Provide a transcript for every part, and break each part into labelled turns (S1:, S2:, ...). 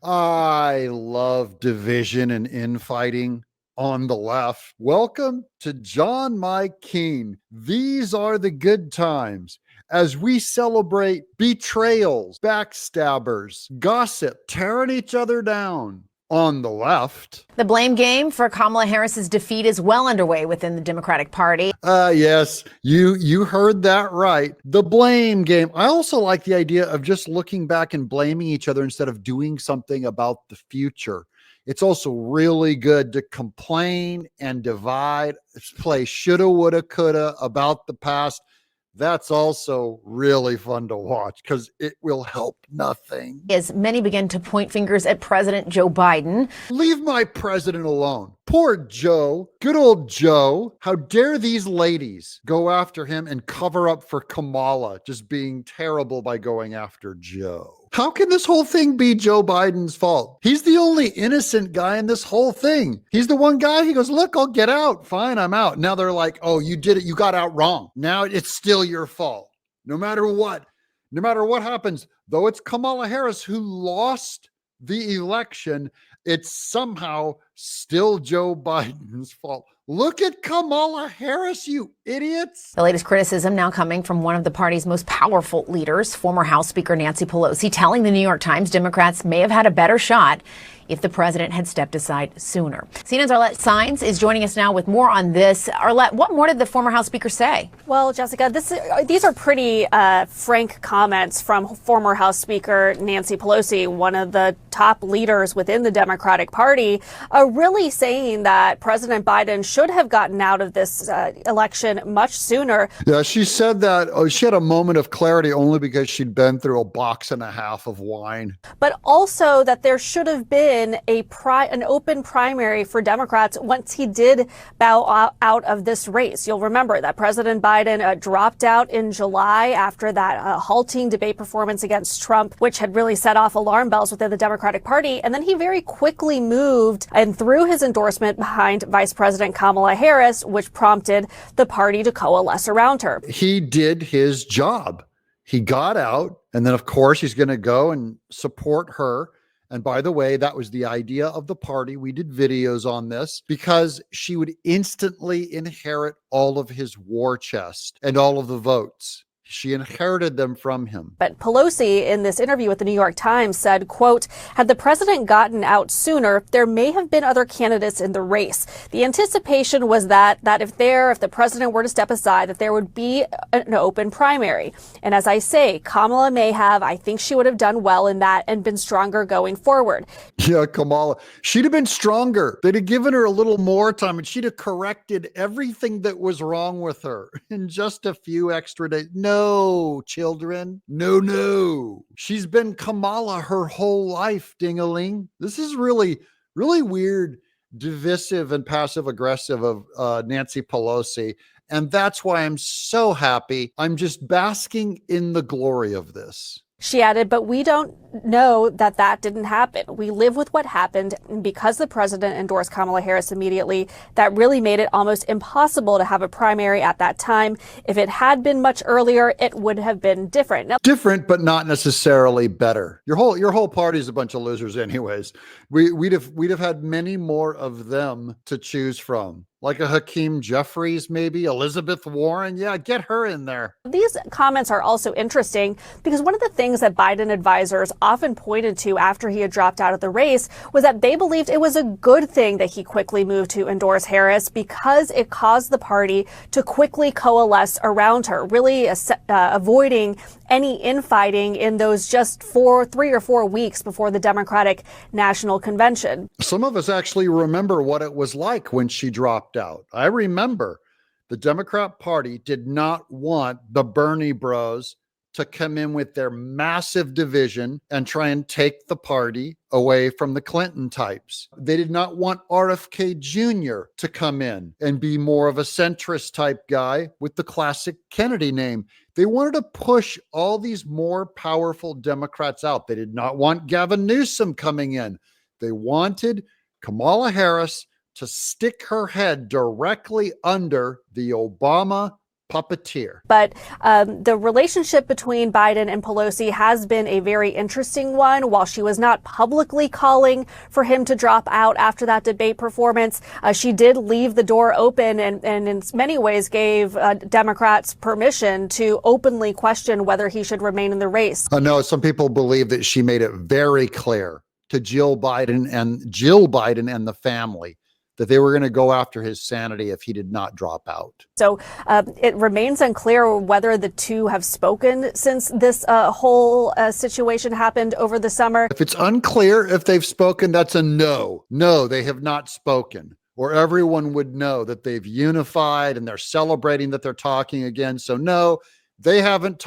S1: I love division and infighting on the left. Welcome to John Mike Keene. These are the good times as we celebrate betrayals, backstabbers, gossip, tearing each other down. On the left.
S2: The blame game for Kamala Harris's defeat is well underway within the Democratic Party.
S1: Yes, you heard that right. The blame game. I also like the idea of just looking back and blaming each other instead of doing something about the future. It's also really good to complain and divide, play shoulda, woulda, coulda about the past. That's also really fun to watch because it will help nothing.
S2: As many begin to point fingers at President Joe Biden.
S1: Leave my president alone. Poor Joe, good old Joe. How dare these ladies go after him and cover up for Kamala just being terrible by going after Joe? How can this whole thing be Joe Biden's fault? He's the only innocent guy in this whole thing. He's the one guy. He goes, look, I'll get out. Fine, I'm out. Now they're like, oh, you did it. You got out wrong. Now it's still your fault. No matter what happens, though it's Kamala Harris who lost the election, it's somehow still Joe Biden's fault. Look at Kamala Harris, you idiots.
S2: The latest criticism now coming from one of the party's most powerful leaders, former House Speaker Nancy Pelosi, telling the New York Times Democrats may have had a better shot if the president had stepped aside sooner. CNN's Arlette Saenz is joining us now with more on this. Arlette, what more did the former House Speaker say?
S3: Well, Jessica, these are pretty frank comments from former House Speaker Nancy Pelosi, one of the top leaders within the Democratic Party, really saying that President Biden should have gotten out of this election much sooner.
S1: Yeah, she said that she had a moment of clarity only because she'd been through a box and a half of wine.
S3: But also that there should have been an open primary for Democrats once he did bow out of this race. You'll remember that President Biden dropped out in July after that halting debate performance against Trump, which had really set off alarm bells within the Democratic Party. And then he very quickly moved and threw his endorsement behind Vice President Kamala Harris, which prompted the party to coalesce around her.
S1: He did his job. He got out, and then, of course, he's going to go and support her. And by the way, that was the idea of the party. We did videos on this because she would instantly inherit all of his war chest and all of the votes. She inherited them from him.
S3: But Pelosi, in this interview with the New York Times, said, quote, had the president gotten out sooner, there may have been other candidates in the race. The anticipation was that if the president were to step aside, that there would be an open primary. And as I say, Kamala may have, I think she would have done well in that and been stronger going forward.
S1: Yeah, Kamala, she'd have been stronger. They'd have given her a little more time and she'd have corrected everything that was wrong with her in just a few extra days. No, children. No. She's been Kamala her whole life, ding-a-ling. This is really, really weird, divisive and passive aggressive of Nancy Pelosi. And that's why I'm so happy. I'm just basking in the glory of this.
S3: She added, but we don't know that didn't happen. We live with what happened. And because the president endorsed Kamala Harris immediately, that really made it almost impossible to have a primary at that time. If it had been much earlier, it would have been different. Now,
S1: different, but not necessarily better. Your whole party's a bunch of losers anyways. We'd have had many more of them to choose from. Like a Hakeem Jeffries, maybe Elizabeth Warren. Yeah, get her in there.
S3: These comments are also interesting because one of the things that Biden advisors often pointed to after he had dropped out of the race was that they believed it was a good thing that he quickly moved to endorse Harris because it caused the party to quickly coalesce around her, really avoiding any infighting in those just 3 or 4 weeks before the Democratic National Convention.
S1: Some of us actually remember what it was like when she dropped out. I remember the Democrat Party did not want the Bernie bros to come in with their massive division and try and take the party away from the Clinton types. They did not want RFK Jr. to come in and be more of a centrist type guy with the classic Kennedy name. They wanted to push all these more powerful Democrats out. They did not want Gavin Newsom coming in. They wanted Kamala Harris to stick her head directly under the Obama puppeteer.
S3: But the relationship between Biden and Pelosi has been a very interesting one. While she was not publicly calling for him to drop out after that debate performance, she did leave the door open and in many ways gave Democrats permission to openly question whether he should remain in the race.
S1: No, some people believe that she made it very clear to Jill Biden and the family that they were going to go after his sanity if he did not drop out.
S3: So it remains unclear whether the two have spoken since this whole situation happened over the summer.
S1: If it's unclear if they've spoken, that's a no. No, they have not spoken. Or everyone would know that they've unified and they're celebrating that they're talking again. So no, they haven't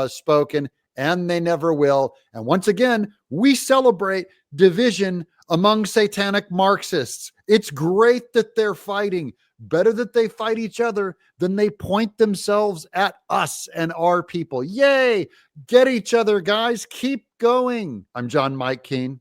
S1: spoken, and they never will. And once again, we celebrate division among satanic Marxists. It's great that they're fighting. Better that they fight each other than they point themselves at us and our people. Yay! Get each other, guys. Keep going. I'm John Mike Keene.